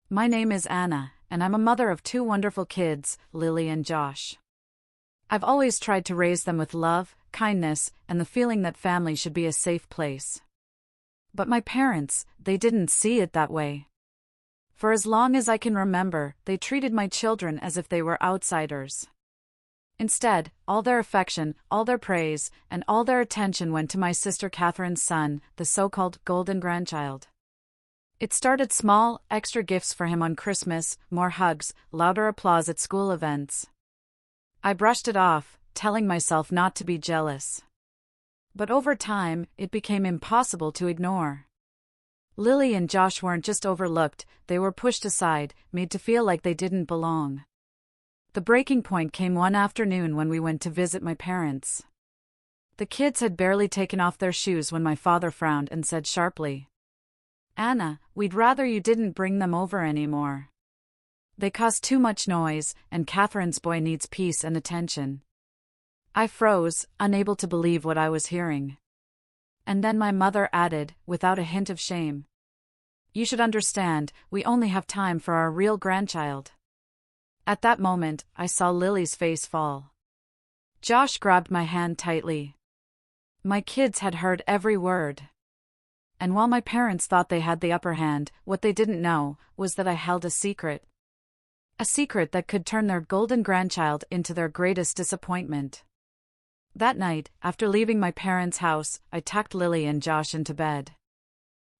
My name is Anna, and I'm a mother of two wonderful kids, Lily and Josh. I've always tried to raise them with love, kindness, and the feeling that family should be a safe place. But my parents, they didn't see it that way. For as long as I can remember, they treated my children as if they were outsiders. Instead, all their affection, all their praise, and all their attention went to my sister Catherine's son, the so-called golden grandchild. It started small, extra gifts for him on Christmas, more hugs, louder applause at school events. I brushed it off, telling myself not to be jealous. But over time, it became impossible to ignore. Lily and Josh weren't just overlooked, they were pushed aside, made to feel like they didn't belong. The breaking point came one afternoon when we went to visit my parents. The kids had barely taken off their shoes when my father frowned and said sharply, "Anna, we'd rather you didn't bring them over anymore. They cause too much noise, and Catherine's boy needs peace and attention." I froze, unable to believe what I was hearing. And then my mother added, without a hint of shame, "You should understand, we only have time for our real grandchild." At that moment, I saw Lily's face fall. Josh grabbed my hand tightly. My kids had heard every word. And while my parents thought they had the upper hand, what they didn't know was that I held a secret. A secret that could turn their golden grandchild into their greatest disappointment. That night, after leaving my parents' house, I tucked Lily and Josh into bed.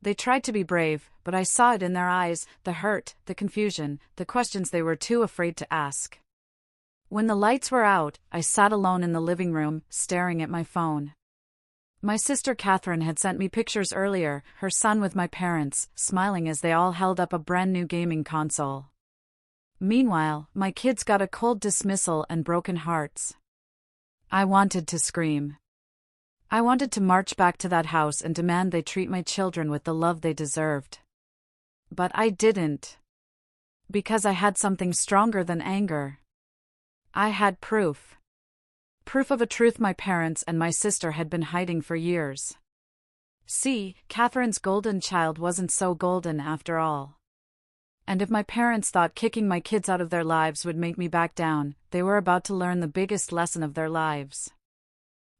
They tried to be brave, but I saw it in their eyes, the hurt, the confusion, the questions they were too afraid to ask. When the lights were out, I sat alone in the living room, staring at my phone. My sister Catherine had sent me pictures earlier, her son with my parents, smiling as they all held up a brand new gaming console. Meanwhile, my kids got a cold dismissal and broken hearts. I wanted to scream. I wanted to march back to that house and demand they treat my children with the love they deserved. But I didn't. Because I had something stronger than anger. I had proof. Proof of a truth my parents and my sister had been hiding for years. See, Catherine's golden child wasn't so golden after all. And if my parents thought kicking my kids out of their lives would make me back down, they were about to learn the biggest lesson of their lives.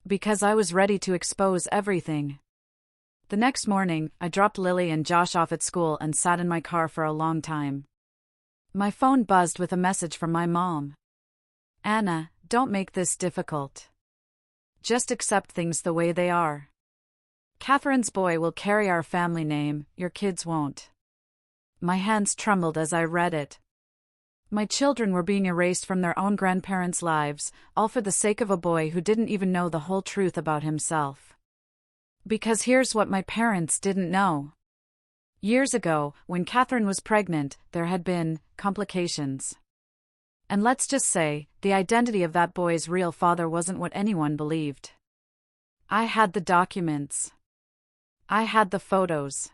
Because I was ready to expose everything. The next morning, I dropped Lily and Josh off at school and sat in my car for a long time. My phone buzzed with a message from my mom. "Anna, don't make this difficult. Just accept things the way they are. Catherine's boy will carry our family name, your kids won't." My hands trembled as I read it. My children were being erased from their own grandparents' lives, all for the sake of a boy who didn't even know the whole truth about himself. Because here's what my parents didn't know. Years ago, when Catherine was pregnant, there had been complications. And let's just say, the identity of that boy's real father wasn't what anyone believed. I had the documents. I had the photos.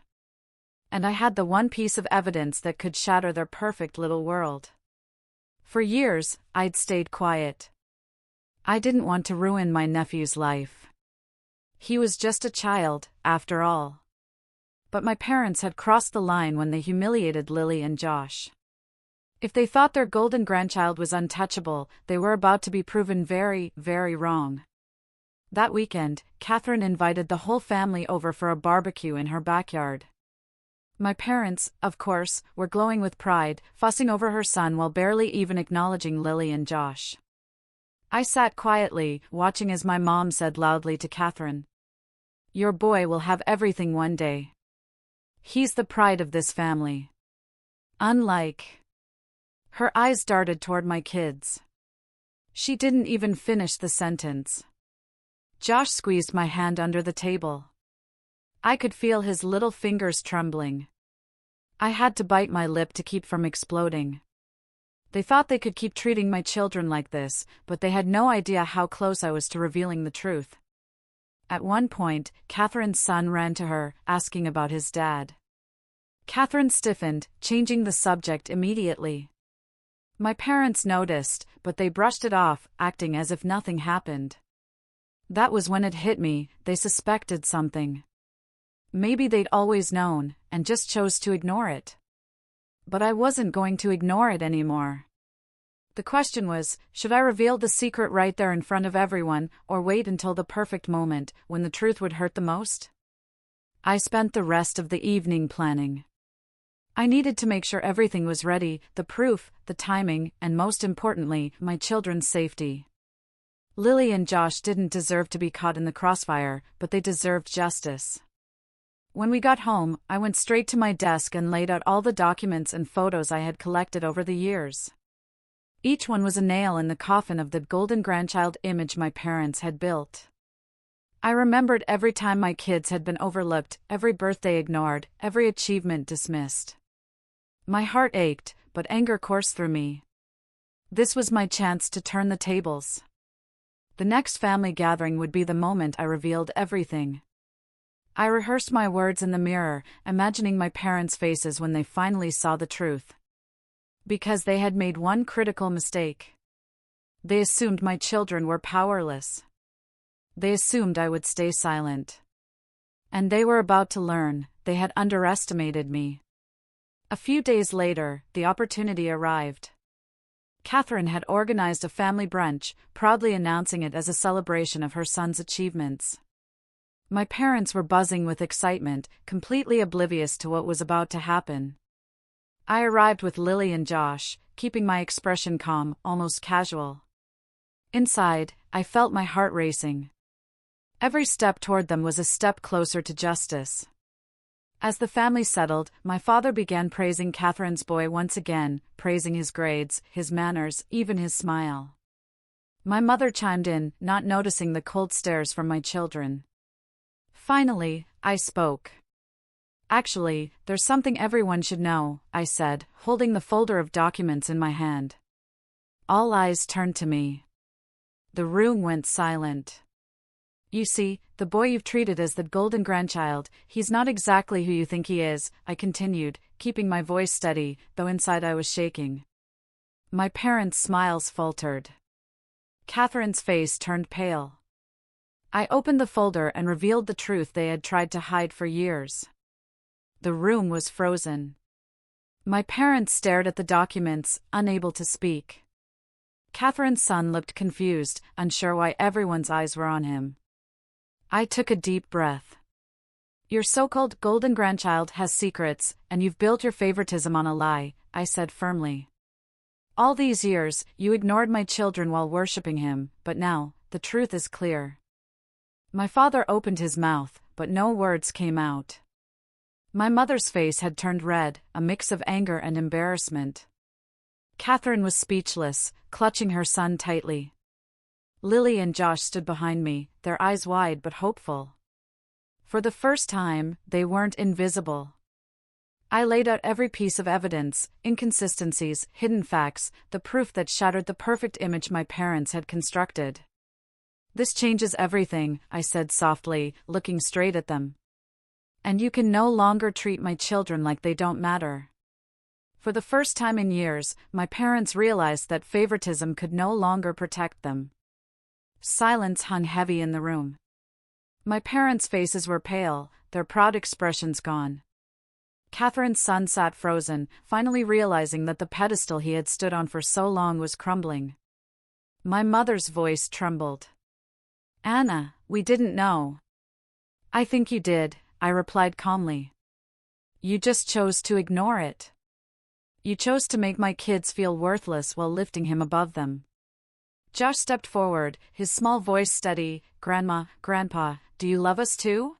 And I had the one piece of evidence that could shatter their perfect little world. For years, I'd stayed quiet. I didn't want to ruin my nephew's life. He was just a child, after all. But my parents had crossed the line when they humiliated Lily and Josh. If they thought their golden grandchild was untouchable, they were about to be proven very, very wrong. That weekend, Catherine invited the whole family over for a barbecue in her backyard. My parents, of course, were glowing with pride, fussing over her son while barely even acknowledging Lily and Josh. I sat quietly, watching as my mom said loudly to Catherine, "Your boy will have everything one day. He's the pride of this family. Unlike..." Her eyes darted toward my kids. She didn't even finish the sentence. Josh squeezed my hand under the table. I could feel his little fingers trembling. I had to bite my lip to keep from exploding. They thought they could keep treating my children like this, but they had no idea how close I was to revealing the truth. At one point, Catherine's son ran to her, asking about his dad. Catherine stiffened, changing the subject immediately. My parents noticed, but they brushed it off, acting as if nothing happened. That was when it hit me, they suspected something. Maybe they'd always known, and just chose to ignore it. But I wasn't going to ignore it anymore. The question was, should I reveal the secret right there in front of everyone, or wait until the perfect moment, when the truth would hurt the most? I spent the rest of the evening planning. I needed to make sure everything was ready, the proof, the timing, and most importantly, my children's safety. Lily and Josh didn't deserve to be caught in the crossfire, but they deserved justice. When we got home, I went straight to my desk and laid out all the documents and photos I had collected over the years. Each one was a nail in the coffin of the golden grandchild image my parents had built. I remembered every time my kids had been overlooked, every birthday ignored, every achievement dismissed. My heart ached, but anger coursed through me. This was my chance to turn the tables. The next family gathering would be the moment I revealed everything. I rehearsed my words in the mirror, imagining my parents' faces when they finally saw the truth. Because they had made one critical mistake. They assumed my children were powerless. They assumed I would stay silent. And they were about to learn, they had underestimated me. A few days later, the opportunity arrived. Catherine had organized a family brunch, proudly announcing it as a celebration of her son's achievements. My parents were buzzing with excitement, completely oblivious to what was about to happen. I arrived with Lily and Josh, keeping my expression calm, almost casual. Inside, I felt my heart racing. Every step toward them was a step closer to justice. As the family settled, my father began praising Catherine's boy once again, praising his grades, his manners, even his smile. My mother chimed in, not noticing the cold stares from my children. Finally, I spoke. Actually, there's something everyone should know, I said, holding the folder of documents in my hand. All eyes turned to me. The room went silent. You see, the boy you've treated as the golden grandchild, he's not exactly who you think he is, I continued, keeping my voice steady, though inside I was shaking. My parents' smiles faltered. Catherine's face turned pale. I opened the folder and revealed the truth they had tried to hide for years. The room was frozen. My parents stared at the documents, unable to speak. Catherine's son looked confused, unsure why everyone's eyes were on him. I took a deep breath. Your so-called golden grandchild has secrets, and you've built your favoritism on a lie, I said firmly. All these years, you ignored my children while worshipping him, but now, the truth is clear. My father opened his mouth, but no words came out. My mother's face had turned red, a mix of anger and embarrassment. Catherine was speechless, clutching her son tightly. Lily and Josh stood behind me, their eyes wide but hopeful. For the first time, they weren't invisible. I laid out every piece of evidence, inconsistencies, hidden facts, the proof that shattered the perfect image my parents had constructed. This changes everything, I said softly, looking straight at them. And you can no longer treat my children like they don't matter. For the first time in years, my parents realized that favoritism could no longer protect them. Silence hung heavy in the room. My parents' faces were pale, their proud expressions gone. Catherine's son sat frozen, finally realizing that the pedestal he had stood on for so long was crumbling. My mother's voice trembled. Anna, we didn't know. I think you did, I replied calmly. You just chose to ignore it. You chose to make my kids feel worthless while lifting him above them. Josh stepped forward, his small voice steady. Grandma, Grandpa, do you love us too?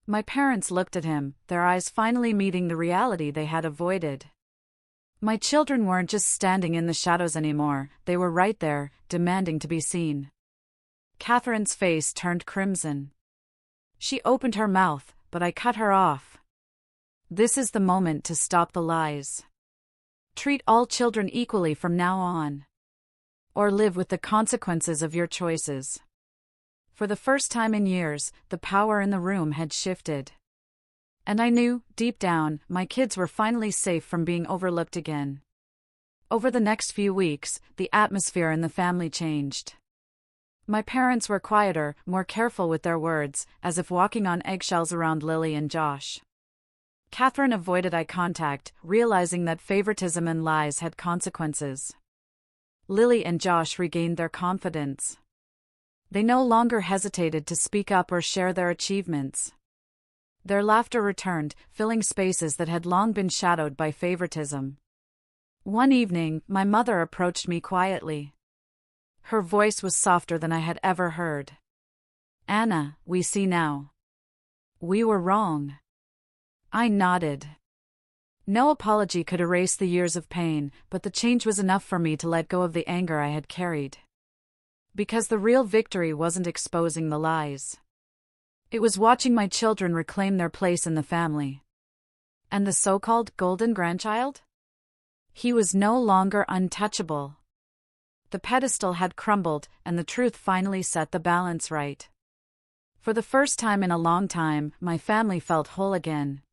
My parents looked at him, their eyes finally meeting the reality they had avoided. My children weren't just standing in the shadows anymore, they were right there, demanding to be seen. Catherine's face turned crimson. She opened her mouth, but I cut her off. This is the moment to stop the lies. Treat all children equally from now on. Or live with the consequences of your choices. For the first time in years, the power in the room had shifted. And I knew, deep down, my kids were finally safe from being overlooked again. Over the next few weeks, the atmosphere in the family changed. My parents were quieter, more careful with their words, as if walking on eggshells around Lily and Josh. Catherine avoided eye contact, realizing that favoritism and lies had consequences. Lily and Josh regained their confidence. They no longer hesitated to speak up or share their achievements. Their laughter returned, filling spaces that had long been shadowed by favoritism. One evening, my mother approached me quietly. Her voice was softer than I had ever heard. "Anna, we see now. We were wrong." I nodded. No apology could erase the years of pain, but the change was enough for me to let go of the anger I had carried. Because the real victory wasn't exposing the lies. It was watching my children reclaim their place in the family. And the so-called golden grandchild? He was no longer untouchable. The pedestal had crumbled, and the truth finally set the balance right. For the first time in a long time, my family felt whole again.